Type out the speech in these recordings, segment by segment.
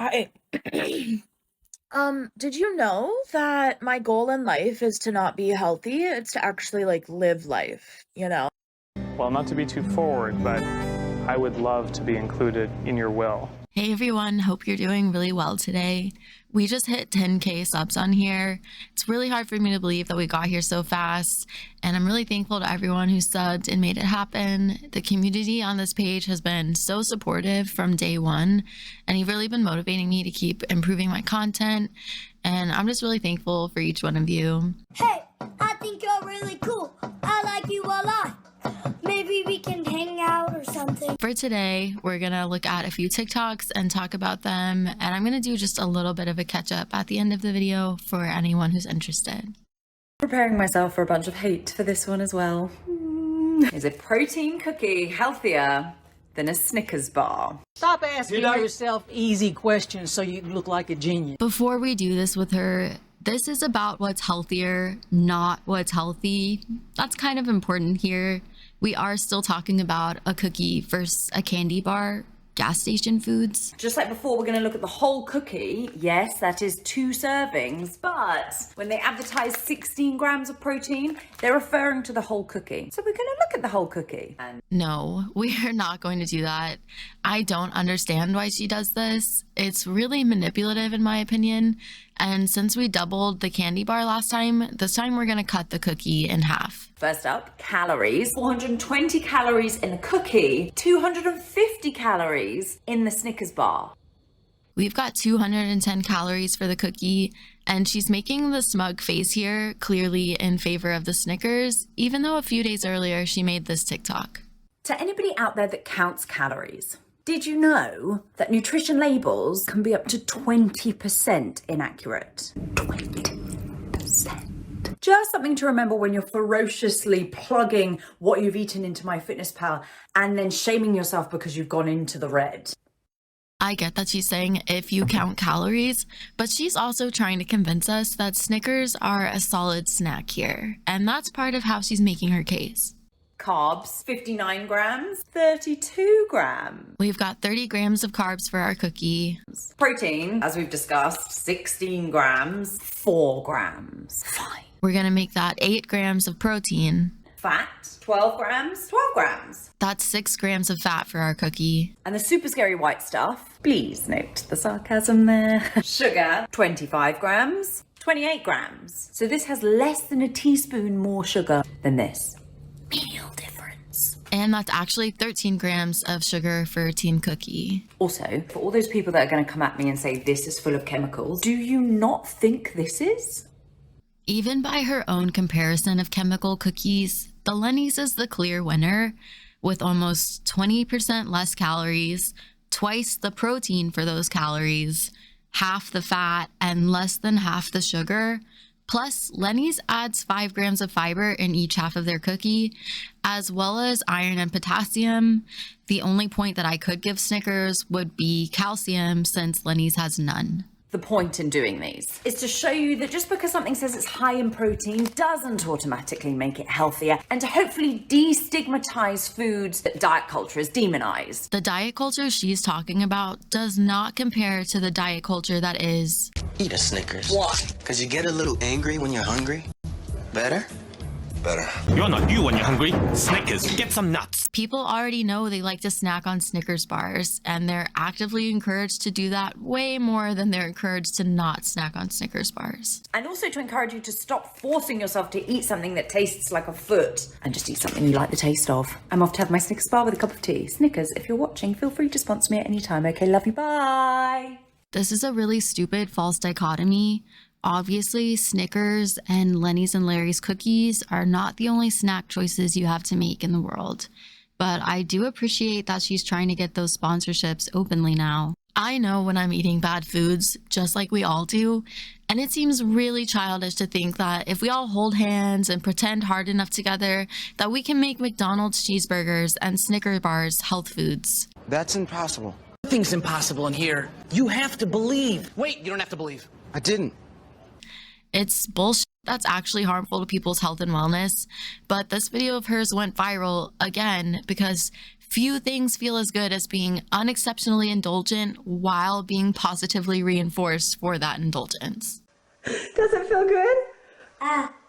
Hi. Did you know that my goal in life is to not be healthy? It's to actually like live life, you know? Well, not to be too forward, but I would love to be included in your will. Hey everyone, hope you're doing really well today. We just hit 10K subs on here. It's really hard for me to believe that we got here so fast, and I'm really thankful to everyone who subbed and made it happen. The community on this page has been so supportive from day one, and you've really been motivating me to keep improving my content, and I'm just really thankful for each one of you. Hey, I think you're really cool. I like you a lot. Maybe we can hang out or something. For today, we're gonna look at a few TikToks and talk about them, and I'm gonna do just a little bit of a catch up at the end of the video for anyone who's interested. Preparing myself for a bunch of hate for this one as well. Is a protein cookie healthier than a Snickers bar? Stop asking yourself easy questions so you look like a genius. Before we do this with her, this is about what's healthier, not what's healthy. That's kind of important here. We are still talking about a cookie versus a candy bar, gas station foods. Just like before, we're going to look at the whole cookie. Yes, that is 2 servings, but when they advertise 16 grams of protein, they're referring to the whole cookie. So we're going to look at the whole cookie. And no, we are not going to do that. I don't understand why she does this. It's really manipulative in my opinion. And since we doubled the candy bar last time, this time we're gonna cut the cookie in half. First up, calories. 420 calories in the cookie, 250 calories in the Snickers bar. We've got 210 calories for the cookie, and she's making the smug face here clearly in favor of the Snickers, even though a few days earlier she made this TikTok. To anybody out there that counts calories, did you know that nutrition labels can be up to 20% inaccurate? 20%. Just something to remember when you're ferociously plugging what you've eaten into MyFitnessPal and then shaming yourself because you've gone into the red. I get that she's saying if you count calories, but she's also trying to convince us that Snickers are a solid snack here, and that's part of how she's making her case. Carbs, 59 grams, 32 grams. We've got 30 grams of carbs for our cookie. Protein, as we've discussed, 16 grams, 4 grams. Fine. We're gonna make that 8 grams of protein. Fat, 12 grams, 12 grams. That's 6 grams of fat for our cookie. And the super scary white stuff, please note the sarcasm there. Sugar, 25 grams, 28 grams. So this has less than a teaspoon more sugar than this. Real difference. And that's actually 13 grams of sugar for a teen cookie. Also, for all those people that are going to come at me and say this is full of chemicals, do you not think this is? Even by her own comparison of chemical cookies, the Lenny's is the clear winner, with almost 20% less calories, twice the protein for those calories, half the fat, and less than half the sugar. Plus, Lenny's adds 5 grams of fiber in each half of their cookie, as well as iron and potassium. The only point that I could give Snickers would be calcium, since Lenny's has none. The point in doing these is to show you that just because something says it's high in protein doesn't automatically make it healthier, and to hopefully destigmatize foods that diet culture has demonized. The diet culture she's talking about does not compare to the diet culture that is... Eat a Snickers. Why? Because you get a little angry when you're hungry. Better? Better. You're not you when you're hungry. Snickers, get some nuts. People already know they like to snack on Snickers bars, and they're actively encouraged to do that way more than they're encouraged to not snack on Snickers bars. And also to encourage you to stop forcing yourself to eat something that tastes like a foot and just eat something you like the taste of. I'm off to have my Snickers bar with a cup of tea. Snickers, if you're watching, feel free to sponsor me at any time. Okay, love you, bye. This is a really stupid false dichotomy. Obviously, Snickers and Lenny's and Larry's cookies are not the only snack choices you have to make in the world, but I do appreciate that she's trying to get those sponsorships openly now. I know when I'm eating bad foods, just like we all do, and it seems really childish to think that if we all hold hands and pretend hard enough together, that we can make McDonald's cheeseburgers and Snickers bars health foods. That's impossible. Nothing's impossible in here. You have to believe. Wait, you don't have to believe. I didn't. It's bullshit that's actually harmful to people's health and wellness, but this video of hers went viral again because Few things feel as good as being unexceptionally indulgent while being positively reinforced for that indulgence. Does it feel good?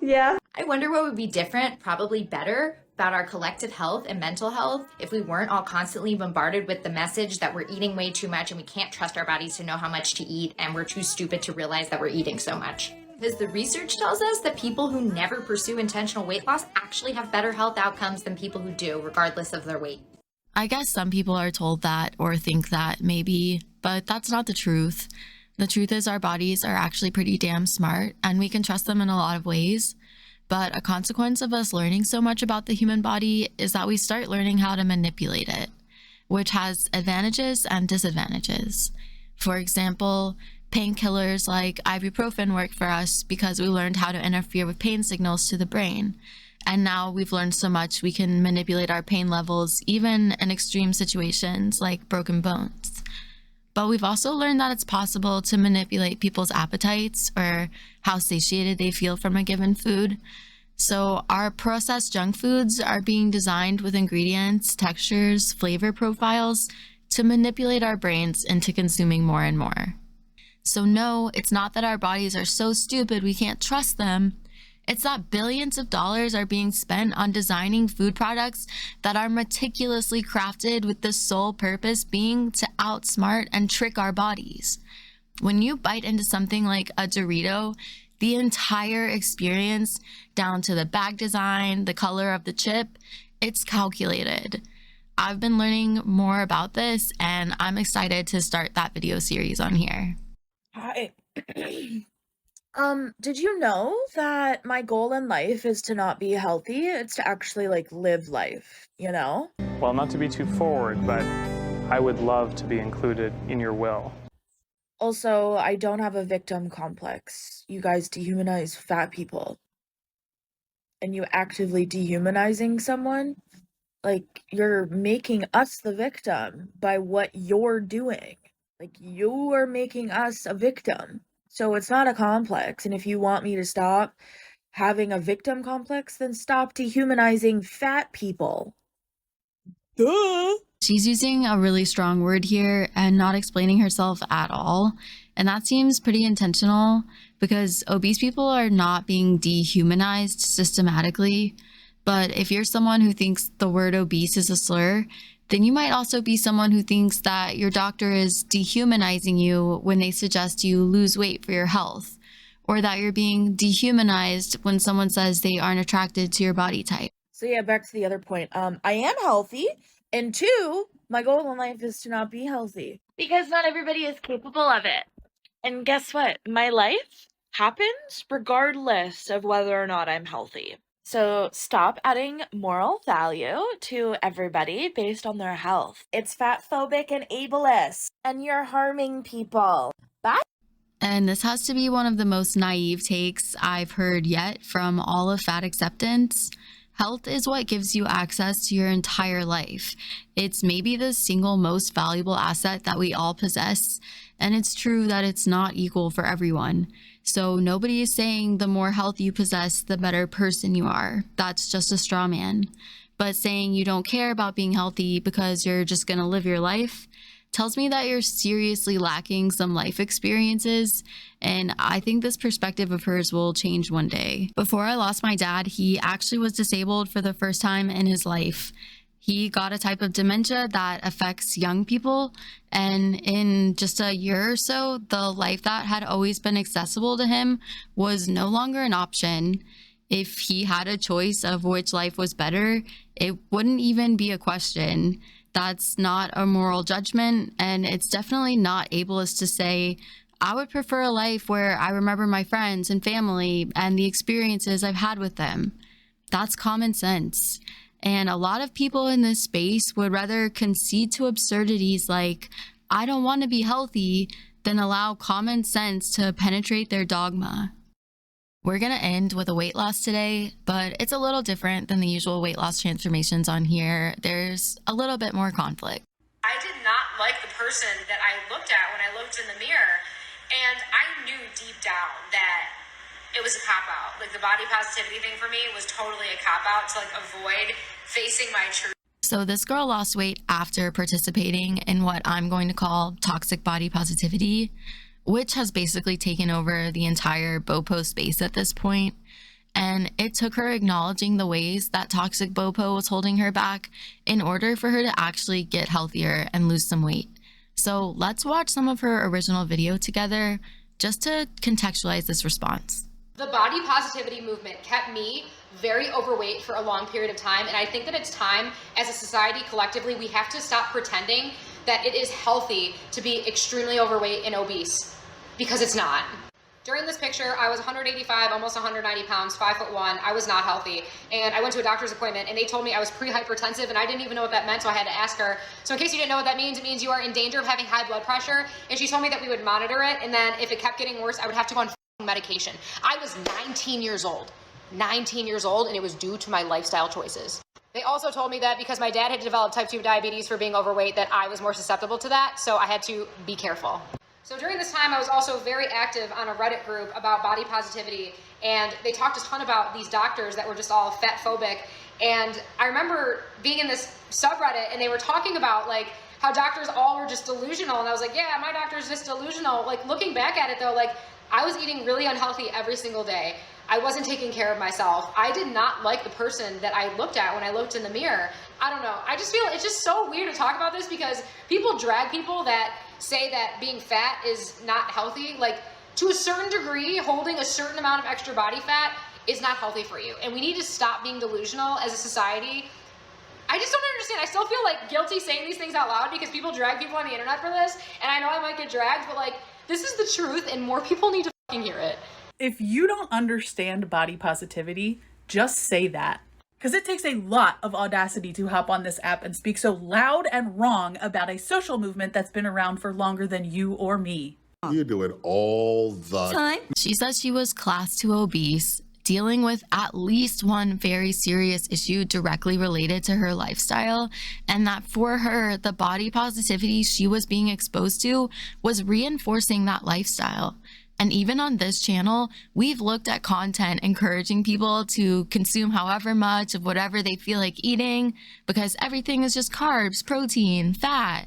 Yeah. I wonder what would be different, probably better, about our collective health and mental health if we weren't all constantly bombarded with the message that we're eating way too much and we can't trust our bodies to know how much to eat and we're too stupid to realize that we're eating so much. Because the research tells us that people who never pursue intentional weight loss actually have better health outcomes than people who do, regardless of their weight. I guess some people are told that or think that maybe, but that's not the truth. The truth is our bodies are actually pretty damn smart and we can trust them in a lot of ways. But a consequence of us learning so much about the human body is that we start learning how to manipulate it, which has advantages and disadvantages. For example, painkillers like ibuprofen work for us because we learned how to interfere with pain signals to the brain. And now we've learned so much we can manipulate our pain levels even in extreme situations like broken bones. But we've also learned that it's possible to manipulate people's appetites or how satiated they feel from a given food. So our processed junk foods are being designed with ingredients, textures, flavor profiles to manipulate our brains into consuming more and more. So no, it's not that our bodies are so stupid we can't trust them. It's that billions of dollars are being spent on designing food products that are meticulously crafted with the sole purpose being to outsmart and trick our bodies. When you bite into something like a Dorito, the entire experience, down to the bag design, the color of the chip, it's calculated. I've been learning more about this and I'm excited to start that video series on here. Hi. Did you know that my goal in life is to not be healthy? It's to actually like live life, you know? Well, not to be too forward, but I would love to be included in your will. Also, I don't have a victim complex. You guys dehumanize fat people. And you actively dehumanizing someone, like you're making us the victim by what you're doing. Like you are making us a victim. So it's not a complex. And if you want me to stop having a victim complex, then stop dehumanizing fat people. Duh. She's using a really strong word here and not explaining herself at all. And that seems pretty intentional because obese people are not being dehumanized systematically. But if you're someone who thinks the word obese is a slur, then you might also be someone who thinks that your doctor is dehumanizing you when they suggest you lose weight for your health, or that you're being dehumanized when someone says they aren't attracted to your body type. So yeah, back to the other point. I am healthy, and two, my goal in life is to not be healthy. Because not everybody is capable of it. And guess what? My life happens regardless of whether or not I'm healthy. So stop adding moral value to everybody based on their health. It's fat phobic and ableist, and you're harming people. Bye. And this has to be one of the most naive takes I've heard yet from all of fat acceptance. Health is what gives you access to your entire life. It's maybe the single most valuable asset that we all possess. And it's true that it's not equal for everyone. So nobody is saying the more health you possess, the better person you are. That's just a straw man. But saying you don't care about being healthy because you're just gonna live your life tells me that you're seriously lacking some life experiences. And I think this perspective of hers will change one day. Before I lost my dad, he actually was disabled for the first time in his life. He got a type of dementia that affects young people, and in just a year or so, the life that had always been accessible to him was no longer an option. If he had a choice of which life was better, it wouldn't even be a question. That's not a moral judgment, and it's definitely not ableist to say, I would prefer a life where I remember my friends and family and the experiences I've had with them. That's common sense. And a lot of people in this space would rather concede to absurdities like, I don't want to be healthy, than allow common sense to penetrate their dogma. We're going to end with a weight loss today, but it's a little different than the usual weight loss transformations on here. There's a little bit more conflict. I did not like the person that I looked at when I looked in the mirror, and I knew deep down that it was a cop-out. Like, the body positivity thing for me was totally a cop-out to, like, avoid facing my truth. So this girl lost weight after participating in what I'm going to call toxic body positivity, which has basically taken over the entire BOPO space at this point. And it took her acknowledging the ways that toxic BOPO was holding her back in order for her to actually get healthier and lose some weight. So let's watch some of her original video together just to contextualize this response. The body positivity movement kept me very overweight for a long period of time, and I think that it's time as a society collectively we have to stop pretending that it is healthy to be extremely overweight and obese, because it's not. During this picture, I was 185, almost 190 pounds, 5'1". I was not healthy. And I went to a doctor's appointment and they told me I was pre-hypertensive and I didn't even know what that meant, so I had to ask her. So in case you didn't know what that means, it means you are in danger of having high blood pressure. And she told me that we would monitor it, and then if it kept getting worse, I would have to go on medication. I was 19 years old. 19 years old, and it was due to my lifestyle choices. They also told me that because my dad had developed type 2 diabetes for being overweight, that I was more susceptible to that, so I had to be careful. So during this time, I was also very active on a Reddit group about body positivity, and they talked a ton about these doctors that were just all fat phobic. And I remember being in this subreddit, and they were talking about like how doctors all were just delusional, and I was like, yeah, my doctor's just delusional. Like looking back at it though, like I was eating really unhealthy every single day. I wasn't taking care of myself. I did not like the person that I looked at when I looked in the mirror. I don't know. I just feel it's just so weird to talk about this because people drag people that say that being fat is not healthy. Like to a certain degree, holding a certain amount of extra body fat is not healthy for you. And we need to stop being delusional as a society. I just don't understand. I still feel like guilty saying these things out loud because people drag people on the internet for this. And I know I might get dragged, but like this is the truth and more people need to fucking hear it. If you don't understand body positivity, just say that. Because it takes a lot of audacity to hop on this app and speak so loud and wrong about a social movement that's been around for longer than you or me. You do it all the time. She says she was class 2 obese, dealing with at least one very serious issue directly related to her lifestyle, and that for her, the body positivity she was being exposed to was reinforcing that lifestyle. And even on this channel, we've looked at content encouraging people to consume however much of whatever they feel like eating because everything is just carbs, protein, fat,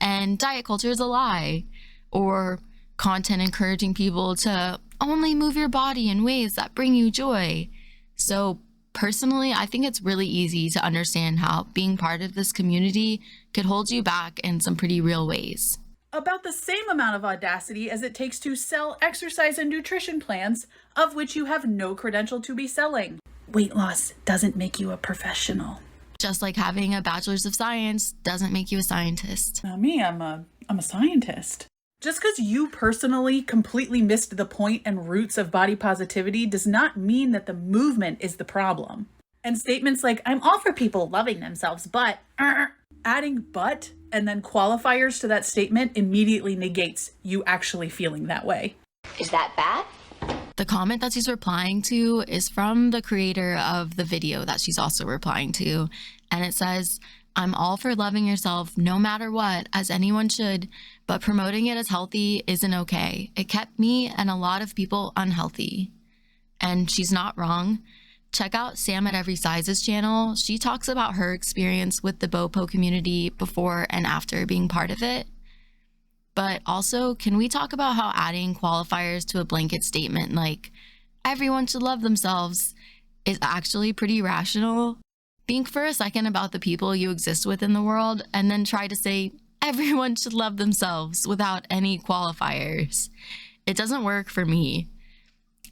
and diet culture is a lie. Or content encouraging people to only move your body in ways that bring you joy. So personally, I think it's really easy to understand how being part of this community could hold you back in some pretty real ways. About the same amount of audacity as it takes to sell exercise and nutrition plans, of which you have no credential to be selling. Weight loss doesn't make you a professional. Just like having a bachelor's of science doesn't make you a scientist. Me, I'm a scientist. Just because you personally completely missed the point and roots of body positivity does not mean that the movement is the problem. And statements like, I'm all for people loving themselves, but adding but and then qualifiers to that statement immediately negates you actually feeling that way. Is that bad? The comment that she's replying to is from the creator of the video that she's also replying to. And it says, I'm all for loving yourself no matter what, as anyone should, but promoting it as healthy isn't okay. It kept me and a lot of people unhealthy. And she's not wrong. Check out Sam at Every Size's channel. She talks about her experience with the BOPO community before and after being part of it. But also, can we talk about how adding qualifiers to a blanket statement like, everyone should love themselves, is actually pretty rational? Think for a second about the people you exist with in the world and then try to say, everyone should love themselves without any qualifiers. It doesn't work for me.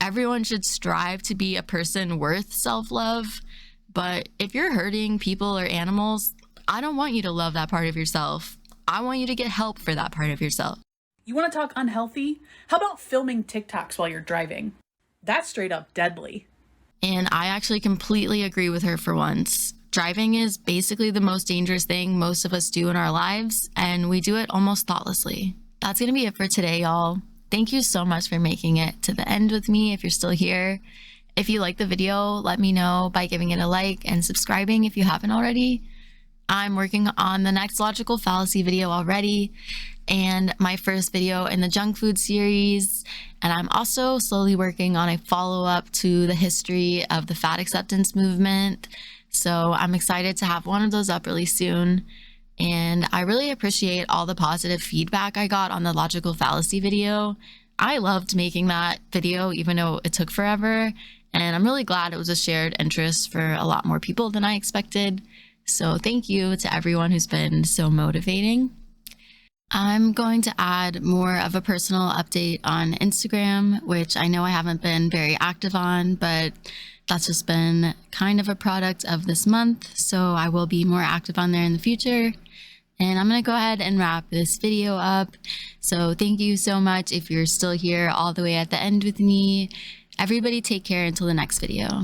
Everyone should strive to be a person worth self-love, but if you're hurting people or animals, I don't want you to love that part of yourself. I want you to get help for that part of yourself. You want to talk unhealthy? How about filming TikToks while you're driving? That's straight up deadly. And I actually completely agree with her for once. Driving is basically the most dangerous thing most of us do in our lives, and we do it almost thoughtlessly. That's going to be it for today, y'all. Thank you so much for making it to the end with me if you're still here. If you like the video, let me know by giving it a like and subscribing if you haven't already. I'm working on the next logical fallacy video already and my first video in the junk food series. And I'm also slowly working on a follow-up to the history of the fat acceptance movement. So I'm excited to have one of those up really soon. And I really appreciate all the positive feedback I got on the logical fallacy video. I loved making that video, even though it took forever. And I'm really glad it was a shared interest for a lot more people than I expected. So thank you to everyone who's been so motivating. I'm going to add more of a personal update on Instagram, which I know I haven't been very active on, but that's just been kind of a product of this month. So I will be more active on there in the future. And I'm going to go ahead and wrap this video up. So thank you so much if you're still here all the way at the end with me. Everybody take care until the next video.